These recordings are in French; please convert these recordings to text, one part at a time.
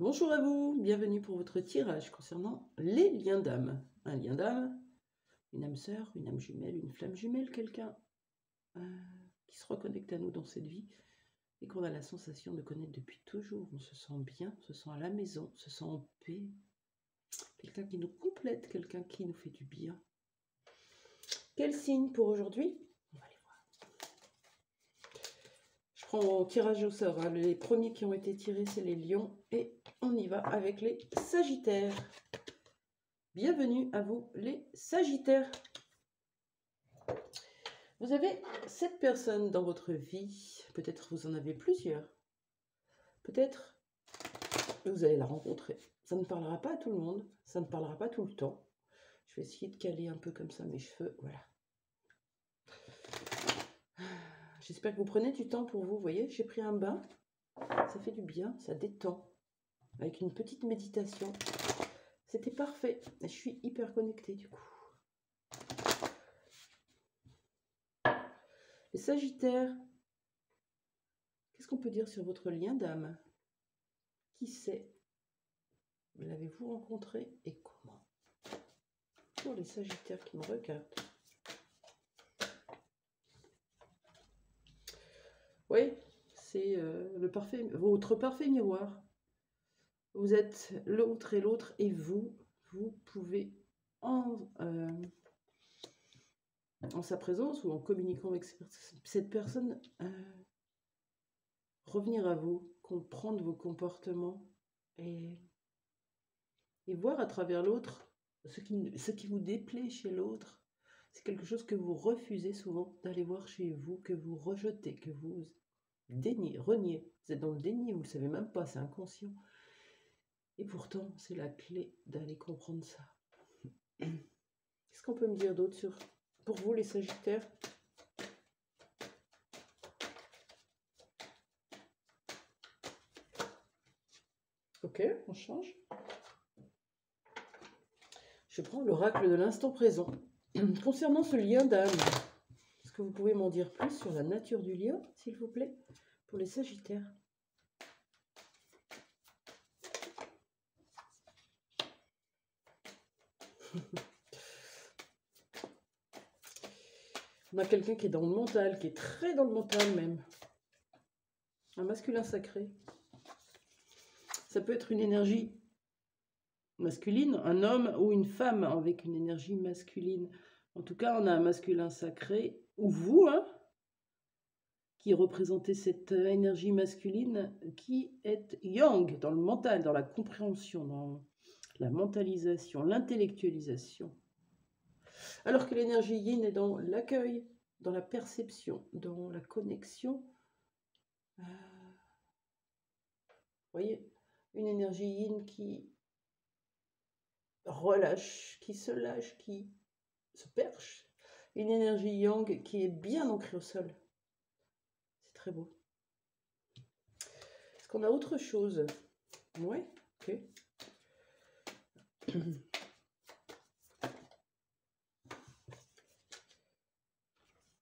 Bonjour à vous, bienvenue pour votre tirage concernant les liens d'âme. Un lien d'âme, une âme sœur, une âme jumelle, une flamme jumelle, quelqu'un qui se reconnecte à nous dans cette vie et qu'on a la sensation de connaître depuis toujours. On se sent bien, on se sent à la maison, on se sent en paix. Quelqu'un qui nous complète, quelqu'un qui nous fait du bien. Quel signe pour aujourd'hui? On va aller voir. Je prends mon tirage au sort. Les premiers qui ont été tirés, c'est les lions. Et on y va avec les sagittaires. Bienvenue à vous, les sagittaires. Vous avez cette personne dans votre vie. Peut-être vous en avez plusieurs. Peut-être vous allez la rencontrer. Ça ne parlera pas à tout le monde. Ça ne parlera pas tout le temps. Je vais essayer de caler un peu comme ça mes cheveux. Voilà. J'espère que vous prenez du temps pour vous. Vous voyez, j'ai pris un bain. Ça fait du bien, ça détend. Avec une petite méditation. C'était parfait. Je suis hyper connectée du coup. Les sagittaires, qu'est-ce qu'on peut dire sur votre lien d'âme? Qui c'est? L'avez-vous rencontré et comment? Pour les sagittaires qui me regardent. Oui, c'est votre parfait miroir. Vous êtes l'autre et l'autre et vous pouvez en sa présence ou en communiquant avec cette personne revenir à vous, comprendre vos comportements et voir à travers l'autre ce qui vous déplaît chez l'autre. C'est quelque chose que vous refusez souvent d'aller voir chez vous, que vous rejetez, que vous reniez. Vous êtes dans le déni, vous ne le savez même pas, c'est inconscient. Et pourtant, c'est la clé d'aller comprendre ça. Qu'est-ce qu'on peut me dire d'autre pour vous, les sagittaires? Ok, on change. Je prends l'oracle de l'instant présent. Concernant ce lien d'âme, est-ce que vous pouvez m'en dire plus sur la nature du lien, s'il vous plaît, pour les sagittaires? On a quelqu'un qui est dans le mental, qui est très dans le mental même. Un masculin sacré. Ça peut être une énergie masculine, un homme ou une femme avec une énergie masculine. En tout cas, on a un masculin sacré, ou vous, hein, qui représentez cette énergie masculine qui est yang, dans le mental, dans la compréhension, dans la mentalisation, l'intellectualisation. Alors que l'énergie yin est dans l'accueil, dans la perception, dans la connexion. Vous voyez, une énergie yin qui relâche, qui se lâche, qui se perche. Une énergie yang qui est bien ancrée au sol. C'est très beau. Est-ce qu'on a autre chose? Ouais, ok.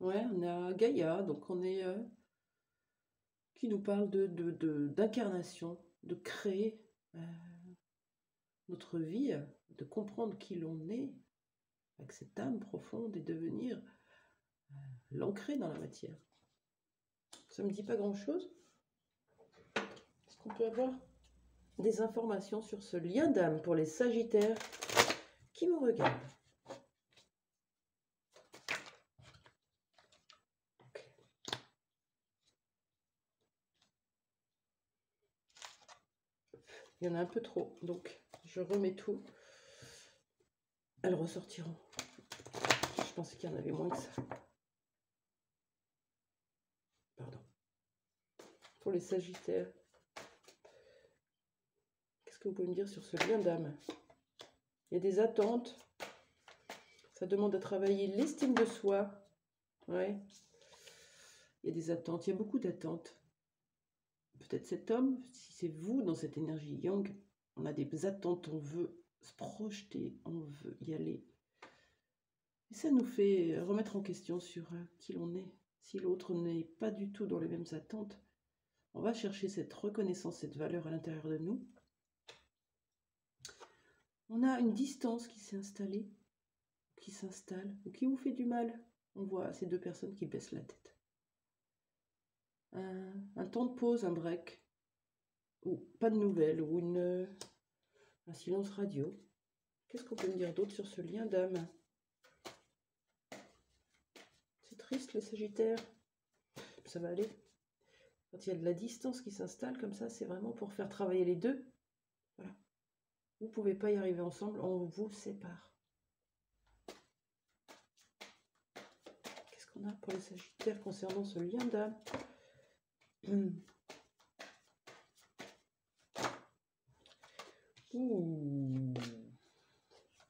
Ouais, on a Gaïa, donc on est qui nous parle d'incarnation, de créer notre vie, de comprendre qui l'on est avec cette âme profonde et devenir l'ancrer dans la matière. Ça me dit pas grand-chose. Est-ce qu'on peut avoir des informations sur ce lien d'âme pour les sagittaires qui me regardent? Il y en a un peu trop, donc je remets tout. Elles ressortiront. Je pensais qu'il y en avait moins que ça. Pardon. Pour les sagittaires, qu'est-ce que vous pouvez me dire sur ce lien d'âme? Il y a des attentes. Ça demande à travailler l'estime de soi. Ouais. Il y a des attentes. Il y a beaucoup d'attentes. Peut-être cet homme, si c'est vous dans cette énergie yang, on a des attentes, on veut se projeter, on veut y aller. Et ça nous fait remettre en question sur qui l'on est. Si l'autre n'est pas du tout dans les mêmes attentes, on va chercher cette reconnaissance, cette valeur à l'intérieur de nous. On a une distance qui s'est installée, qui s'installe, ou qui vous fait du mal. On voit ces deux personnes qui baissent la tête. Un temps de pause, un break, ou pas de nouvelles, ou un silence radio. Qu'est-ce qu'on peut me dire d'autre sur ce lien d'âme? C'est triste les Sagittaires. Ça va aller. Quand il y a de la distance qui s'installe comme ça, c'est vraiment pour faire travailler les deux. Voilà. Vous ne pouvez pas y arriver ensemble, on vous sépare. Qu'est-ce qu'on a pour les Sagittaires concernant ce lien d'âme?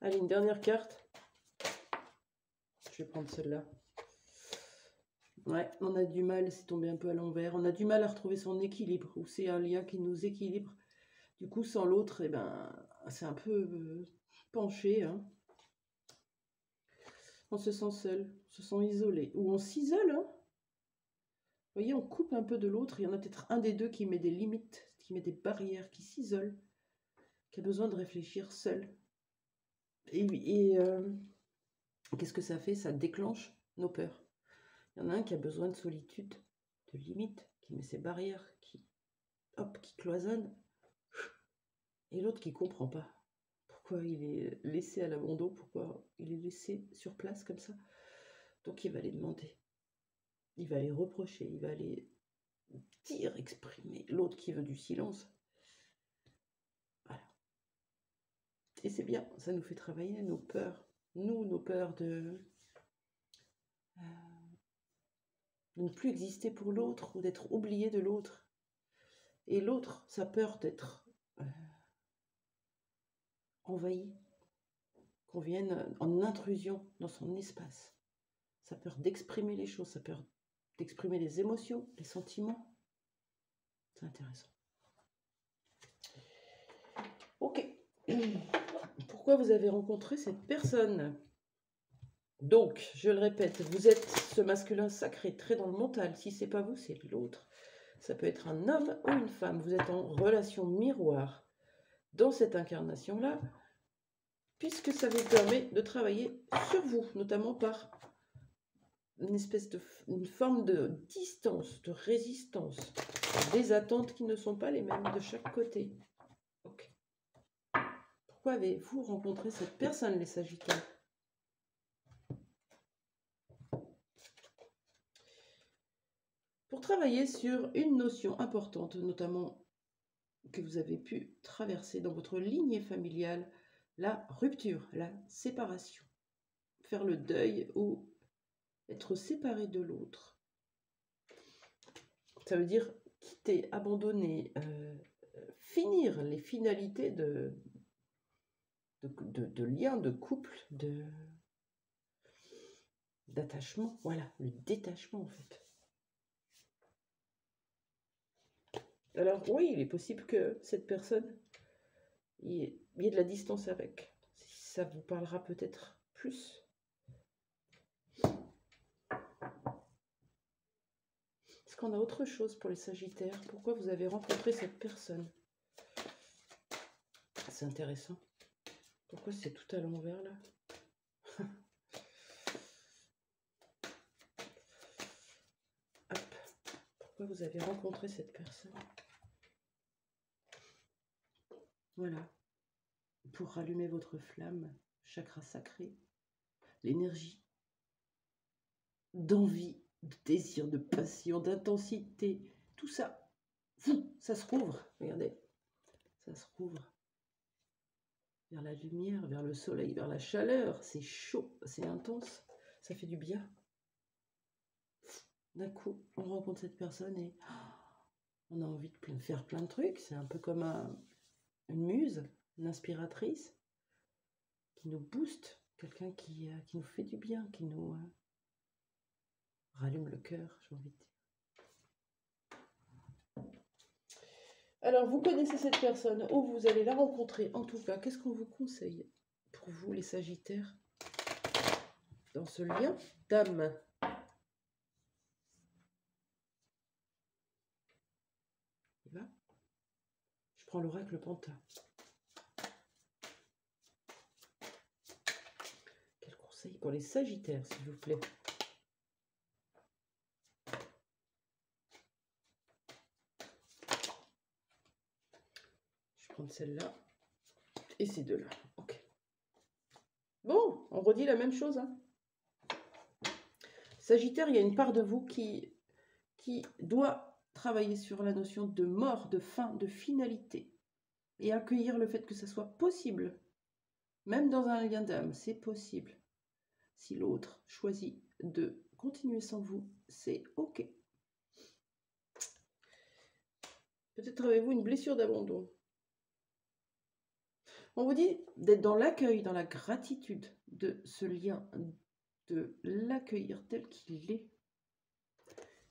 Allez, une dernière carte. Je vais prendre celle-là. Ouais, on a du mal, c'est tombé un peu à l'envers. On a du mal à retrouver son équilibre, ou c'est un lien qui nous équilibre. Du coup, sans l'autre, eh ben, c'est un peu penché. Hein. On se sent seul, on se sent isolé, ou on s'isole. Hein. Vous voyez, on coupe un peu de l'autre. Il y en a peut-être un des deux qui met des limites, qui met des barrières, qui s'isole, qui a besoin de réfléchir seul. Et qu'est-ce que ça fait? Ça déclenche nos peurs. Il y en a un qui a besoin de solitude, de limites, qui met ses barrières, qui cloisonne. Et l'autre qui ne comprend pas pourquoi il est laissé à l'abandon, pourquoi il est laissé sur place comme ça. Donc il va les demander, il va les reprocher, il va les dire, exprimer. L'autre qui veut du silence. Voilà. Et c'est bien, ça nous fait travailler nos peurs. Nos peurs de ne plus exister pour l'autre ou d'être oublié de l'autre. Et l'autre, sa peur d'être envahi, qu'on vienne en intrusion dans son espace. Sa peur d'exprimer les choses, sa peur d'exprimer les émotions, les sentiments. C'est intéressant. Ok. Pourquoi vous avez rencontré cette personne? Donc, je le répète, vous êtes ce masculin sacré, très dans le mental. Si c'est pas vous, c'est l'autre. Ça peut être un homme ou une femme. Vous êtes en relation miroir dans cette incarnation-là, puisque ça vous permet de travailler sur vous, notamment par une forme de distance, de résistance, des attentes qui ne sont pas les mêmes de chaque côté. Ok. Pourquoi avez-vous rencontré cette personne, les Sagittaires? Pour travailler sur une notion importante, notamment que vous avez pu traverser dans votre lignée familiale, la rupture, la séparation. Faire le deuil ou être séparé de l'autre. Ça veut dire quitter, abandonner, finir les finalités de liens, de couple, d'attachement. Voilà, le détachement en fait. Alors oui, il est possible que cette personne, il y ait de la distance avec. Ça vous parlera peut-être plus. Est-ce qu'on a autre chose pour les Sagittaires? Pourquoi vous avez rencontré cette personne? C'est intéressant. Pourquoi c'est tout à l'envers là? Hop. Pourquoi vous avez rencontré cette personne? Voilà. Pour rallumer votre flamme, chakra sacré, l'énergie d'envie, de désir, de passion, d'intensité, tout ça, ça se rouvre, regardez, ça se rouvre vers la lumière, vers le soleil, vers la chaleur, c'est chaud, c'est intense, ça fait du bien. D'un coup, on rencontre cette personne et on a envie de faire plein de trucs, c'est un peu comme une muse, une inspiratrice, qui nous booste, quelqu'un qui nous fait du bien, qui nous rallume le cœur, j'ai envie de dire. Alors, vous connaissez cette personne ou vous allez la rencontrer. En tout cas, qu'est-ce qu'on vous conseille pour vous, les Sagittaires, dans ce lien d'âme? Je prends l'oracle Panta. conseils pour les Sagittaires, s'il vous plaît. Je vais prendre celle-là et ces deux-là. Ok. Bon, on redit la même chose. Hein. Sagittaire, il y a une part de vous qui doit travailler sur la notion de mort, de fin, de finalité. Et accueillir le fait que ça soit possible. Même dans un lien d'âme, c'est possible. Si l'autre choisit de continuer sans vous, c'est ok. Peut-être avez-vous une blessure d'abandon. On vous dit d'être dans l'accueil, dans la gratitude de ce lien, de l'accueillir tel qu'il est.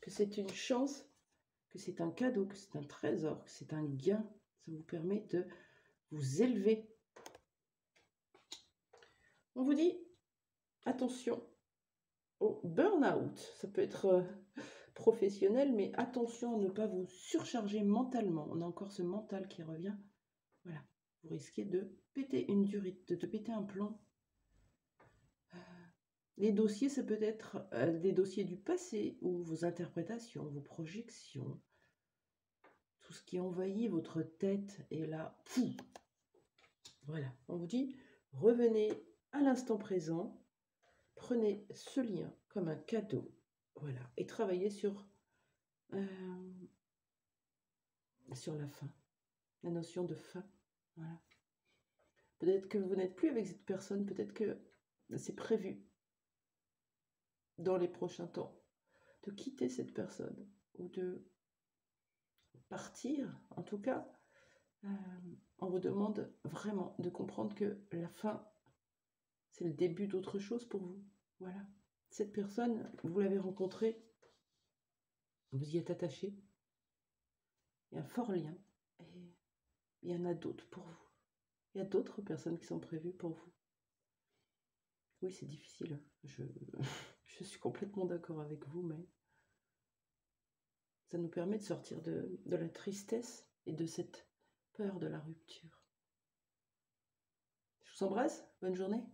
Que c'est une chance, que c'est un cadeau, que c'est un trésor, que c'est un gain. Ça vous permet de vous élever. On vous dit, attention au burn-out. Ça peut être professionnel, mais attention à ne pas vous surcharger mentalement. On a encore ce mental qui revient. Voilà, vous risquez de péter une durite, de péter un plomb. Les dossiers, ça peut être des dossiers du passé ou vos interprétations, vos projections, tout ce qui envahit votre tête et là, pouf. Voilà, on vous dit, revenez à l'instant présent, prenez ce lien comme un cadeau, voilà, et travaillez sur la fin, la notion de fin, voilà. Peut-être que vous n'êtes plus avec cette personne, peut-être que c'est prévu dans les prochains temps de quitter cette personne ou de partir. En tout cas, on vous demande vraiment de comprendre que la fin, c'est le début d'autre chose pour vous. Voilà. Cette personne, vous l'avez rencontrée, vous y êtes attaché. Il y a un fort lien. Et il y en a d'autres pour vous. Il y a d'autres personnes qui sont prévues pour vous. Oui, c'est difficile. Je suis complètement d'accord avec vous, mais ça nous permet de sortir de la tristesse et de cette peur de la rupture. Je vous embrasse. Bonne journée.